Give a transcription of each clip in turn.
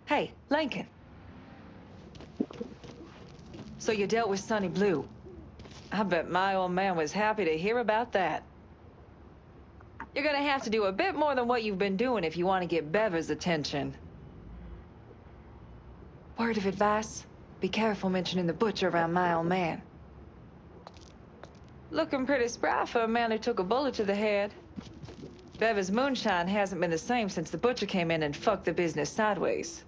Hey, Lincoln. So you dealt with Sonny Blue. I bet my old man was happy to hear about that. You're gonna have to do a bit more than what you've been doing if you want to get Beva's attention. Word of advice? Be careful mentioning the butcher around my old man. Looking pretty spry for a man who took a bullet to the head. Beva's moonshine hasn't been the same since the butcher came in and fucked the business sideways.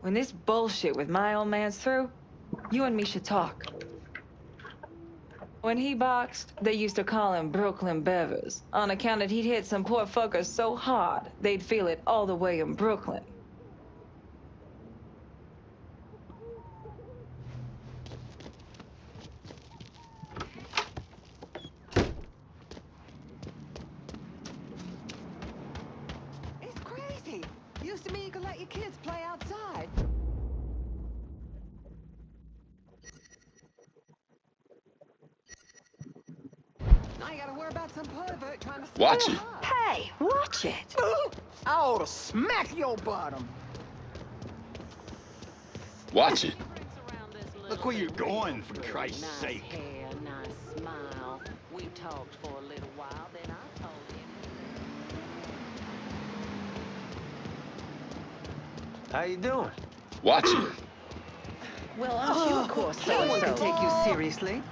When this bullshit with my old man's through, you and me should talk. When he boxed, they used to call him Brooklyn Bevers, on account that he'd hit some poor fuckers so hard, they'd feel it all the way in Brooklyn. It's crazy. Used to mean you could let your kids play outside. Now you gotta worry about some pervert trying to Watch steal it. her. Hey, watch it! I ought to smack your bottom. Watch it. Look where you're going, for Christ's sake. Nice hair, nice smile. We talked for a little while, then I told him. How you doing? Watch it. Well, aren't you, of course, so-and-so? Take you seriously.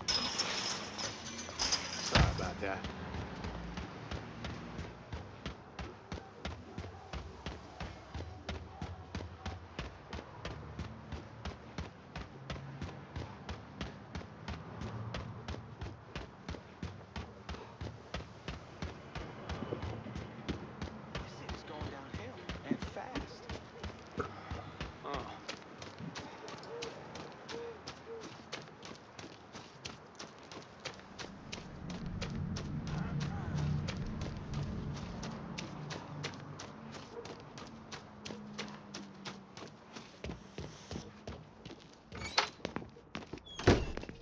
Sorry about that. This city's going downhill, and fast.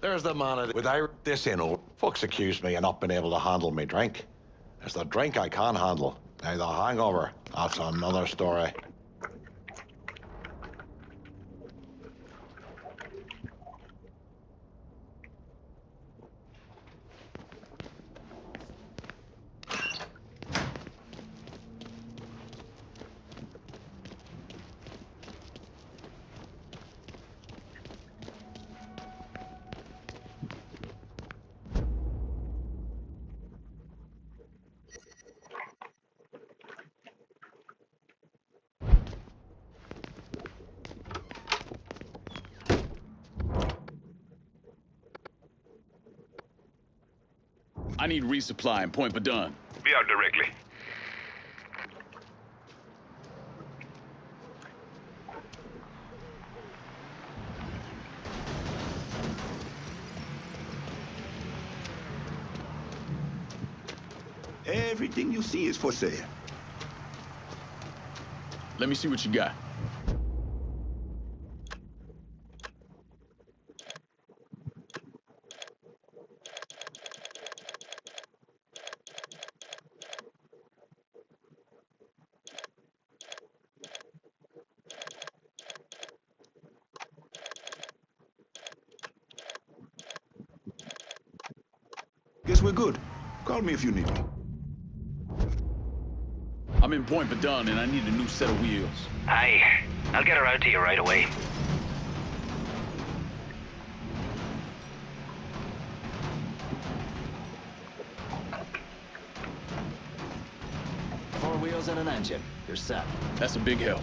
There's the man without this in. Folks accuse me of not being able to handle me drink. It's the drink I can't handle. Now the hangover, that's another story. I need resupply in Point Badun. Be out directly. Everything you see is for sale. Let me see what you got. Guess we're good. Call me if you need me. I'm in Point Badun and I need a new set of wheels. Aye. I'll get her out to you right away. Four wheels and an engine. You're set. That's a big help.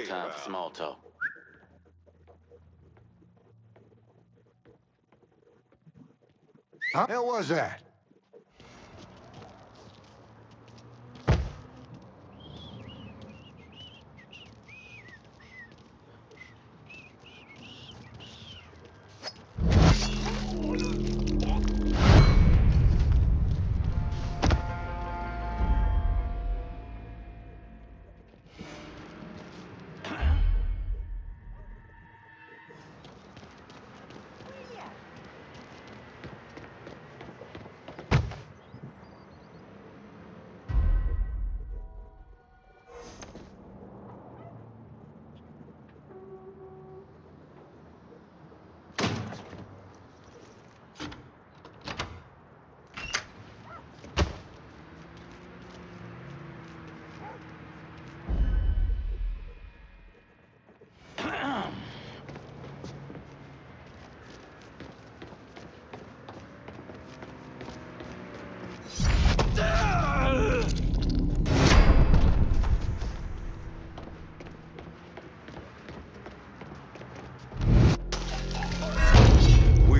time for small talk. Huh? Hell was that?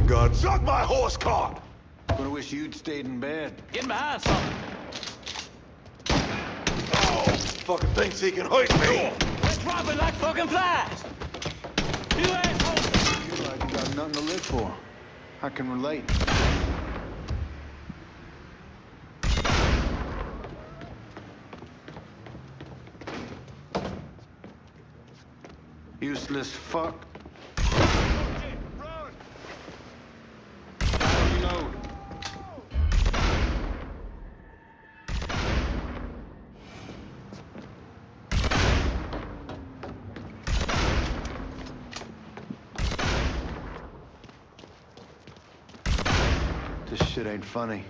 God, suck my horse cart! Gonna wish you'd stayed in bed. Get behind something. Oh, fucking thinks he can hurt me! We're dropping like fucking flies. You asshole. You like you got nothing to live for. I can relate. Useless fuck. Reload. This shit ain't funny.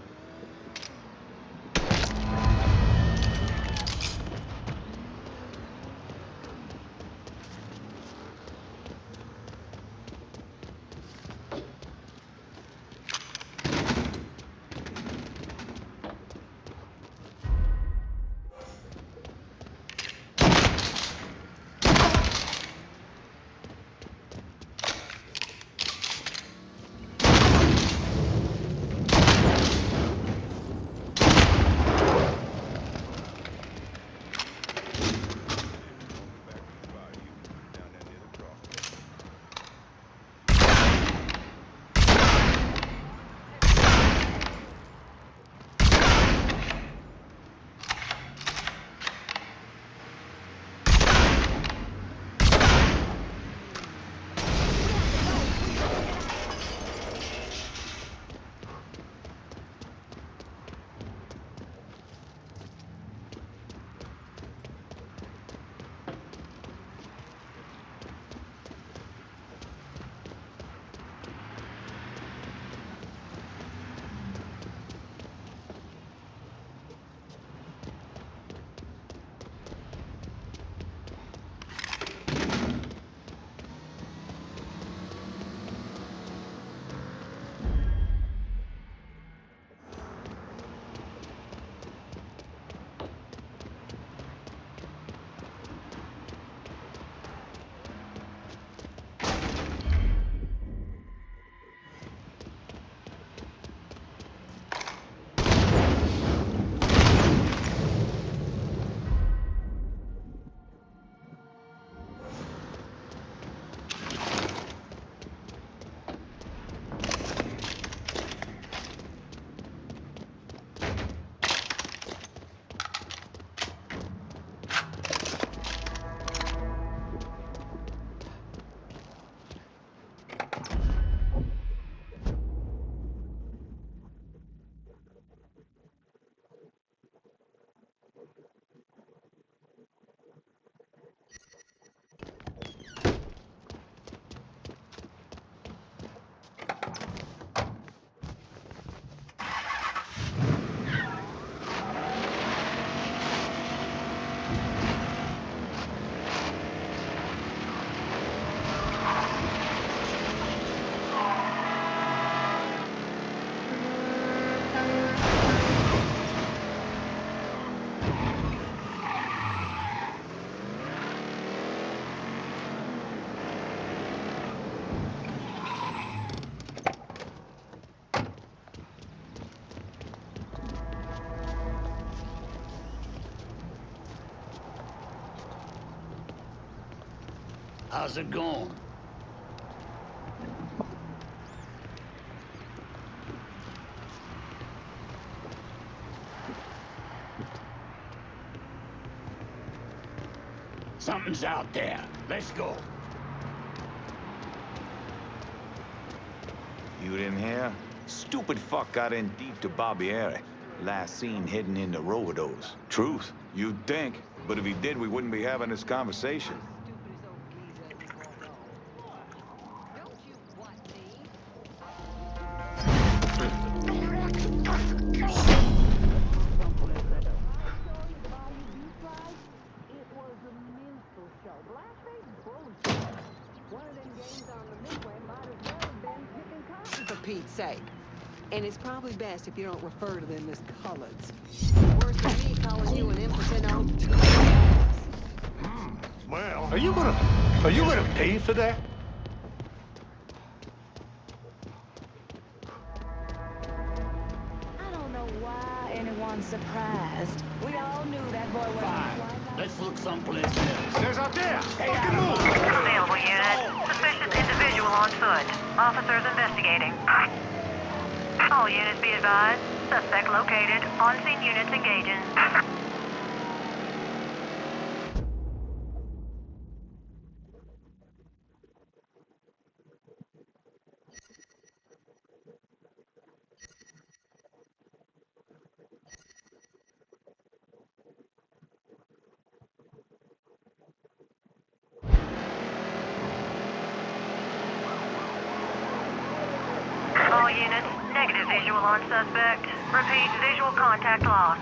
How's it going? Something's out there. Let's go. You didn't hear? Stupid fuck got in deep to Barbieri. Last seen heading into Rovados. Truth. You'd think. But if he did, we wouldn't be having this conversation. Don't you what me? It was a minstrel show. Blackface bullshit. One of them games on the Midway might as well have been picking cotton. For Pete's sake. And it's probably best if you don't refer to them as coloreds. Worse than me calling you an impotent old Well, Are you gonna pay for that? I don't know why anyone's surprised. We all knew that boy wasn't Fine. quite like Let's look someplace else. there's out there. Stay out of my way. Available unit. Suspicious individual on foot. Officers investigating. All units be advised. Suspect located. On-scene units engaging. All units, negative visual on suspect. Repeat, visual contact lost.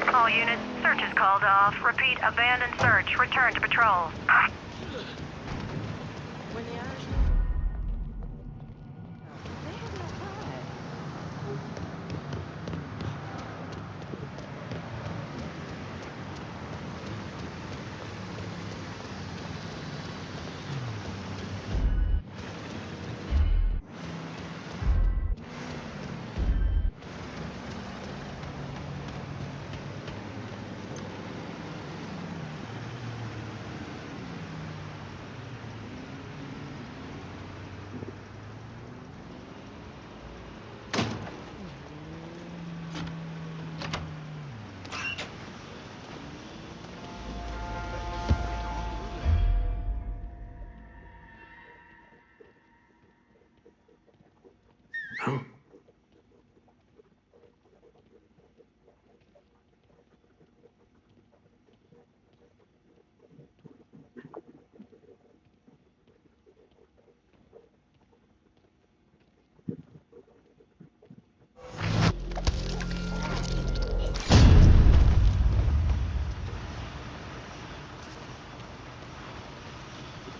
All units, search is called off. Repeat, abandon search. Return to patrol. When the Irishman... They have no pride.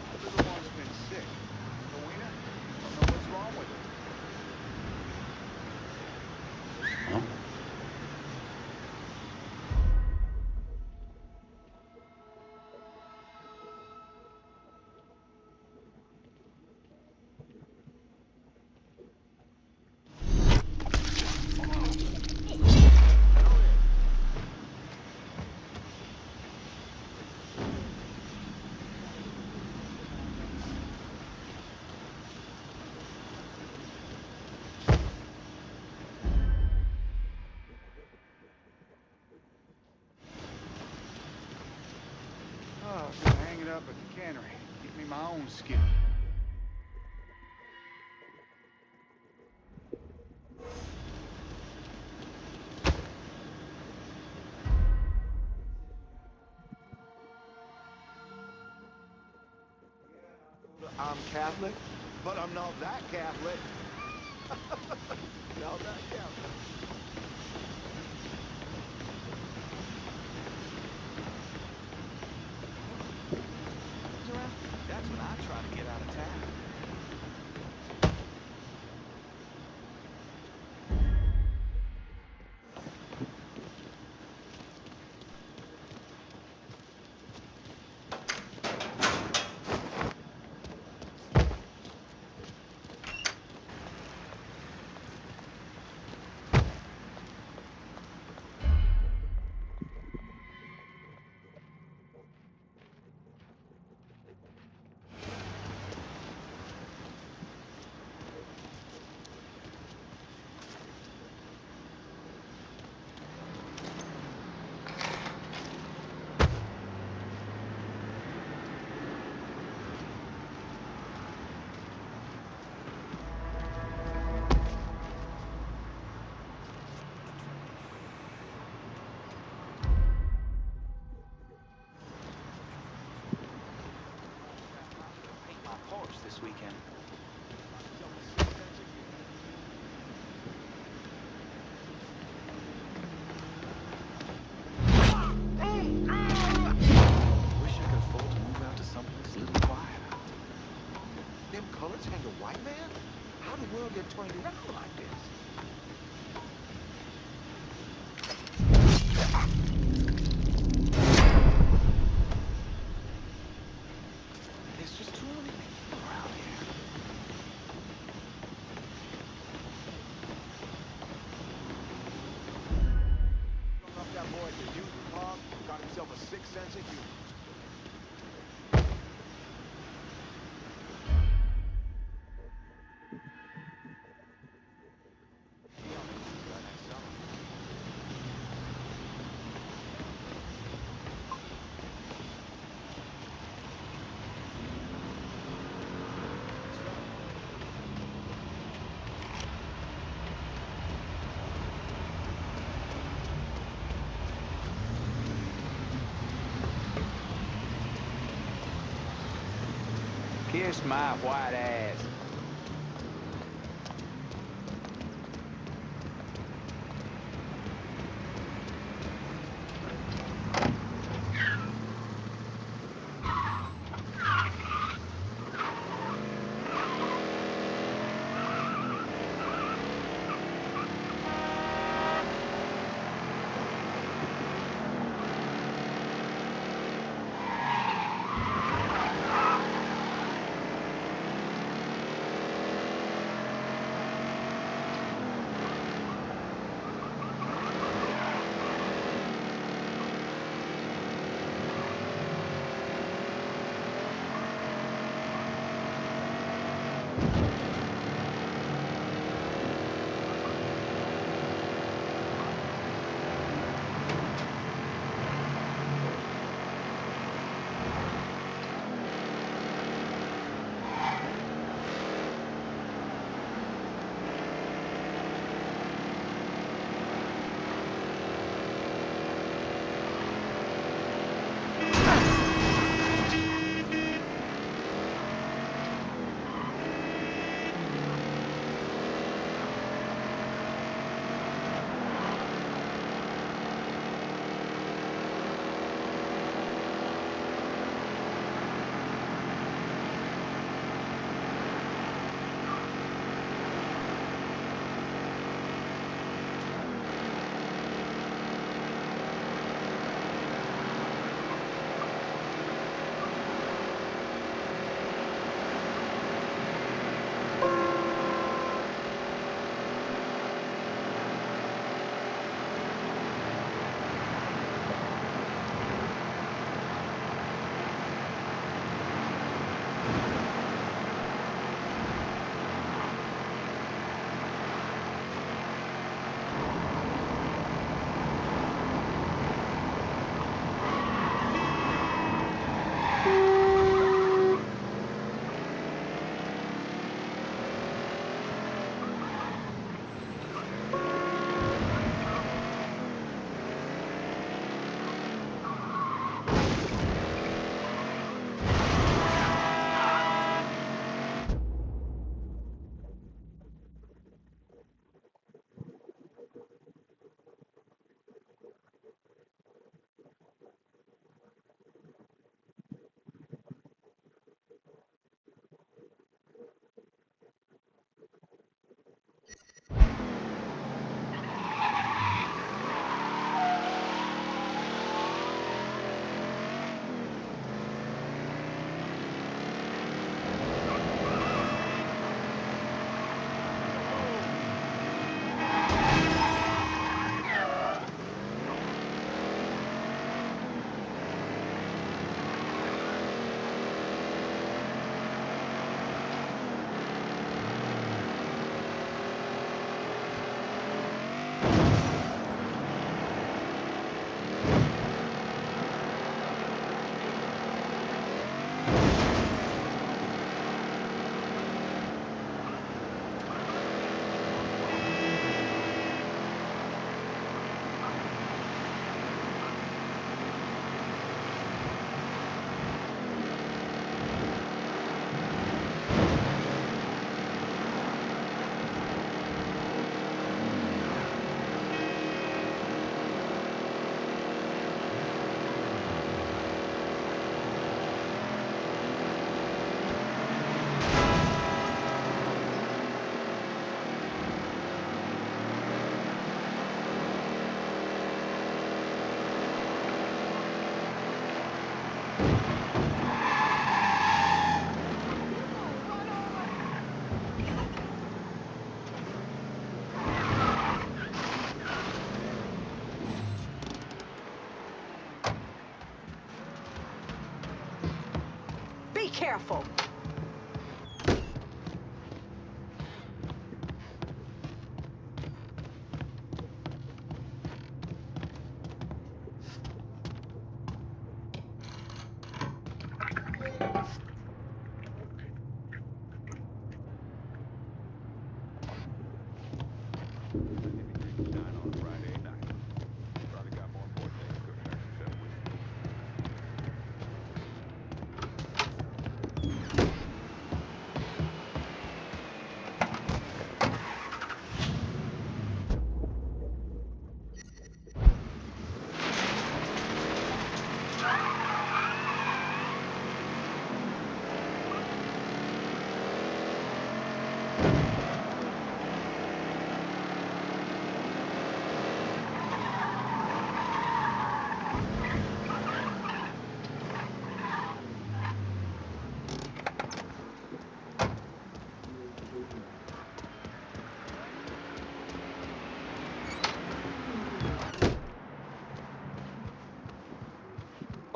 The little one's been sick. Rowena, don't know what's wrong with her. cannery. Get me my own skip. I'm Catholic, but I'm not that Catholic. Not that Catholic. That's when I try to get out of town. This weekend. Wish I could afford to move out to someplace a little quieter. Them colors hang a white man? How the world get turned around like this? There's just too many people around here. Up that boy at the amusement park, got himself a sixth sense of humor. Kiss my white ass. careful.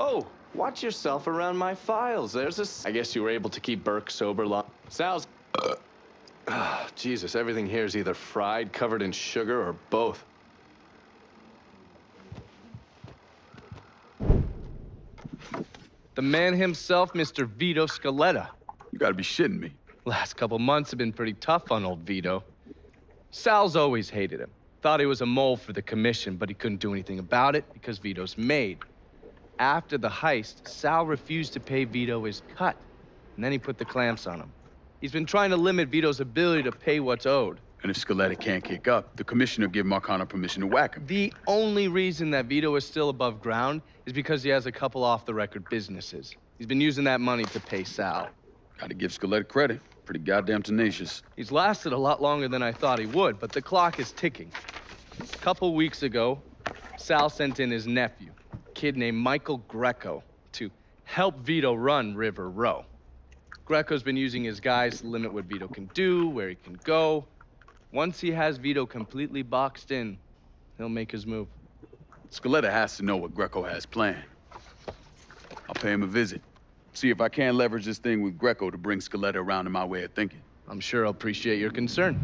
Oh, watch yourself around my files. I guess you were able to keep Burke sober long. Sal's... Jesus, everything here is either fried, covered in sugar, or both. The man himself, Mr. Vito Scaletta. You gotta be shitting me. Last couple months have been pretty tough on old Vito. Sal's always hated him. Thought he was a mole for the commission, but he couldn't do anything about it because Vito's made. After the heist, Sal refused to pay Vito his cut, and then he put the clamps on him. He's been trying to limit Vito's ability to pay what's owed. And if Scaletta can't kick up, the commissioner give Marcano permission to whack him. The only reason that Vito is still above ground is because he has a couple off-the-record businesses. He's been using that money to pay Sal. Gotta give Scaletta credit. Pretty goddamn tenacious. He's lasted a lot longer than I thought he would, but the clock is ticking. A couple weeks ago, Sal sent in his nephew, a kid named Michael Greco, to help Vito run River Row. Greco's been using his guys to limit what Vito can do, where he can go. Once he has Vito completely boxed in, he'll make his move. Scaletta has to know what Greco has planned. I'll pay him a visit. See if I can't leverage this thing with Greco to bring Scaletta around to my way of thinking. I'm sure he'll appreciate your concern.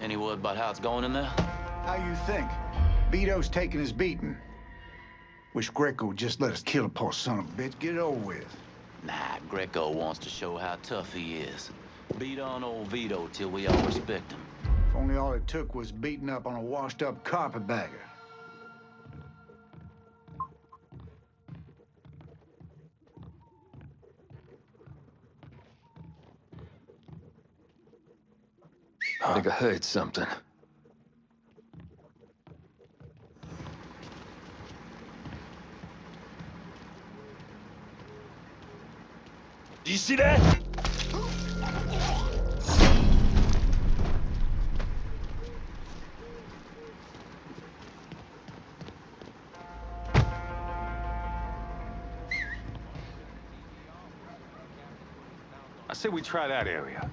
Any word about how it's going in there? How you think? Vito's taking his beating. Wish Greco would just let us kill the poor son of a bitch. Get it over with. Nah, Greco wants to show how tough he is. Beat on old Vito till we all respect him. If only all it took was beating up on a washed-up carpetbagger. I think I heard something. You see that? I say we try that area.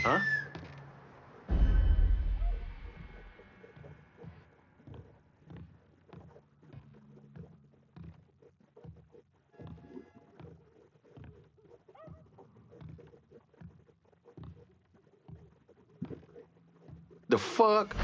Huh? The fuck?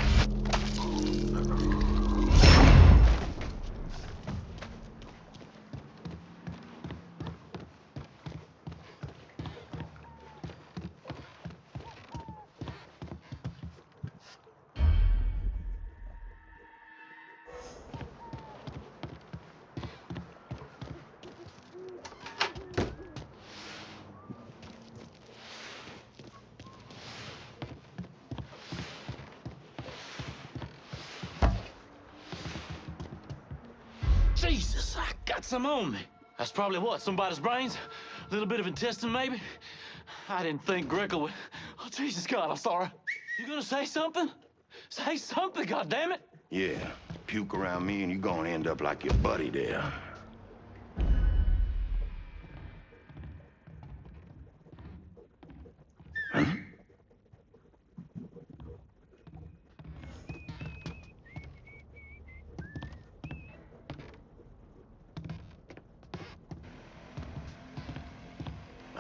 Jesus, I got some on me. That's probably what, somebody's brains? A little bit of intestine, maybe? I didn't think Greco would... Oh, Jesus God, I'm sorry. You gonna say something? Say something, goddammit! Yeah, puke around me and you're gonna end up like your buddy there.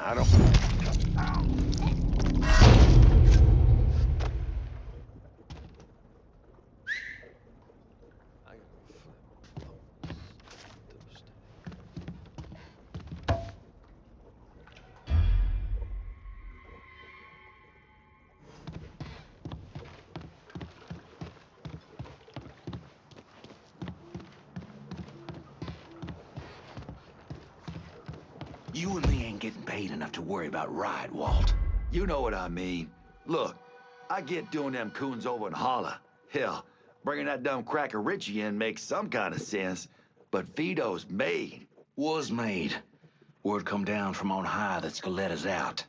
I don't... You and me ain't getting paid enough to worry about Riot, Walt. You know what I mean. Look, I get doing them coons over in Holla. Hell, bringing that dumb cracker Richie in makes some kind of sense. But Vito's made. Was made. Word come down from on high that Scoletta's out.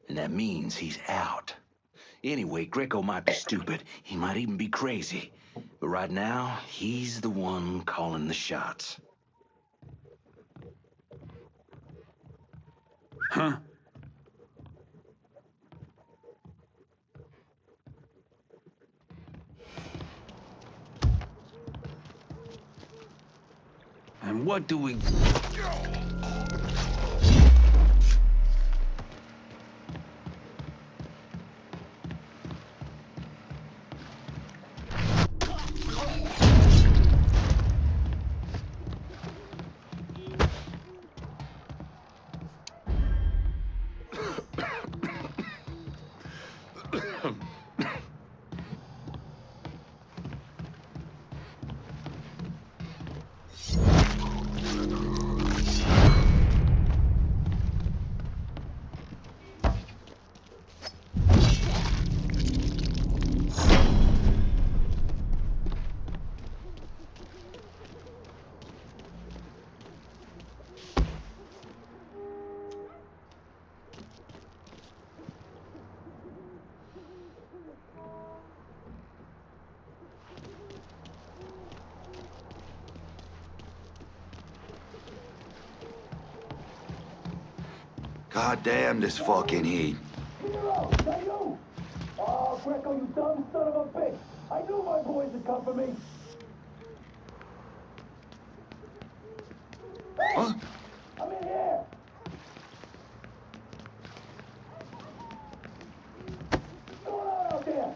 And that means he's out. Anyway, Greco might be stupid. He might even be crazy. But right now, he's the one calling the shots. Huh? And what do we... God damn this fucking heat. Oh, Greco, you dumb son of a bitch! I knew my boys would come for me! Huh? I'm in here! What's going on out there?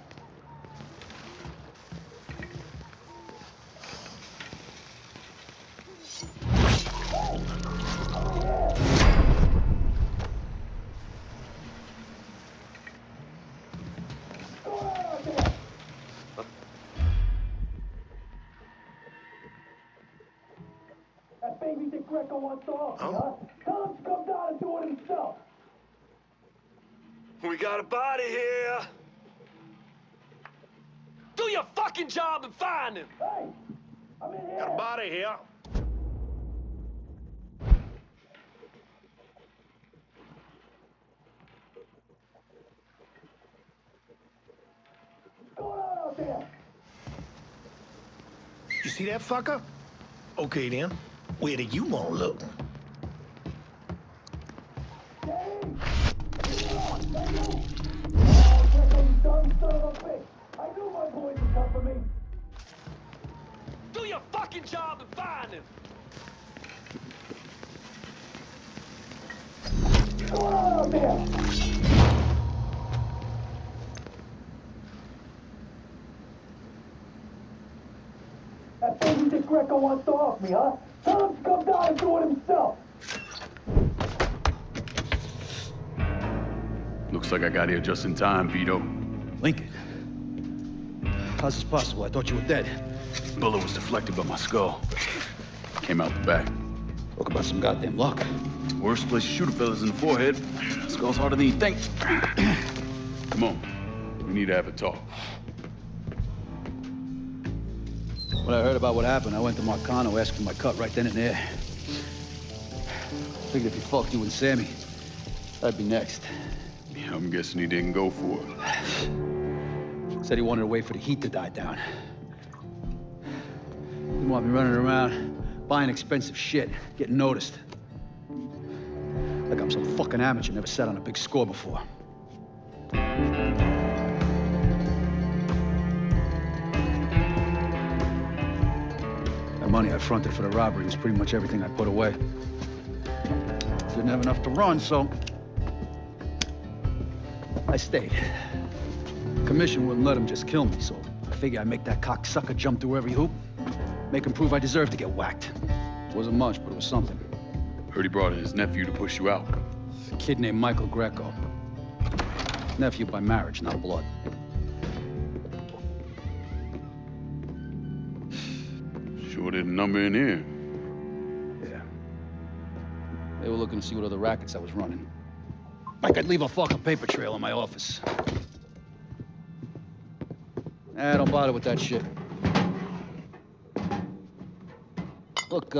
baby that Greco wants off, huh? Tell him to come down and do it himself. We got a body here. Do your fucking job and find him. Hey, I'm in here. Got a body here. What's going on out there? You see that fucker? Okay then. Where do you want to look? Do your fucking job and find him. What's going on out there? That baby that Greco wants off me, huh? Tell him to come down and do it himself. Looks like I got here just in time, Vito. Lincoln. How's this possible? I thought you were dead. Bullet was deflected by my skull. Came out the back. Talk about some goddamn luck. Worst place to shoot a fella's in the forehead. Skull's harder than you think. Come on. We need to have a talk. When I heard about what happened, I went to Marcano, asked for my cut right then and there. Figured if he fucked you and Sammy, I'd be next. Yeah, I'm guessing he didn't go for it. Said he wanted to wait for the heat to die down. Didn't want me running around, buying expensive shit, getting noticed. Like I'm some fucking amateur, never sat on a big score before. The money I fronted for the robbery was pretty much everything I put away. Didn't have enough to run, so I stayed. Commission wouldn't let him just kill me, so I figured I'd make that cocksucker jump through every hoop. Make him prove I deserve to get whacked. Wasn't much, but it was something. Heard he brought in his nephew to push you out. A kid named Michael Greco. Nephew by marriage, not blood. Sure didn't number in here. Yeah. They were looking to see what other rackets I was running. Like I'd leave a fucking paper trail in my office. Don't bother with that shit. Look,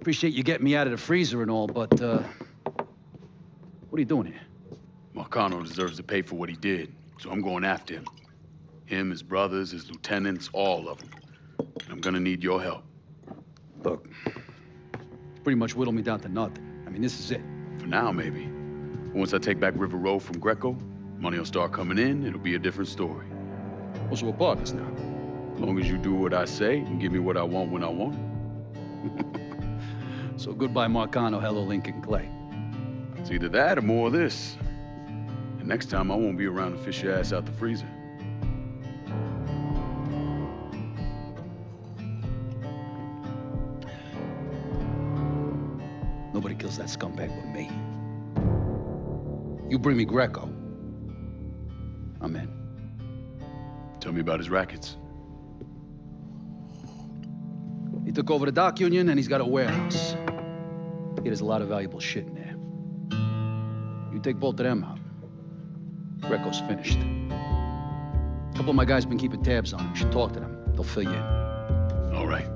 appreciate you getting me out of the freezer and all, but, what are you doing here? Marcano deserves to pay for what he did, so I'm going after him. Him, his brothers, his lieutenants, all of them. And I'm gonna need your help. Look, pretty much whittled me down to nothing. I mean, this is it. For now, maybe. But once I take back River Road from Greco, money will start coming in, it'll be a different story. Well, so we're partners now. As long as you do what I say and give me what I want when I want it. So goodbye, Marcano, hello, Lincoln Clay. It's either that or more of this. And next time, I won't be around to fish your ass out the freezer. Nobody kills that scumbag but me. You bring me Greco, I'm in. Tell me about his rackets. He took over the dock union and he's got a warehouse. There's a lot of valuable shit in there. You take both of them out, Greco's finished. A couple of my guys been keeping tabs on him. You should talk to them. They'll fill you in. All right.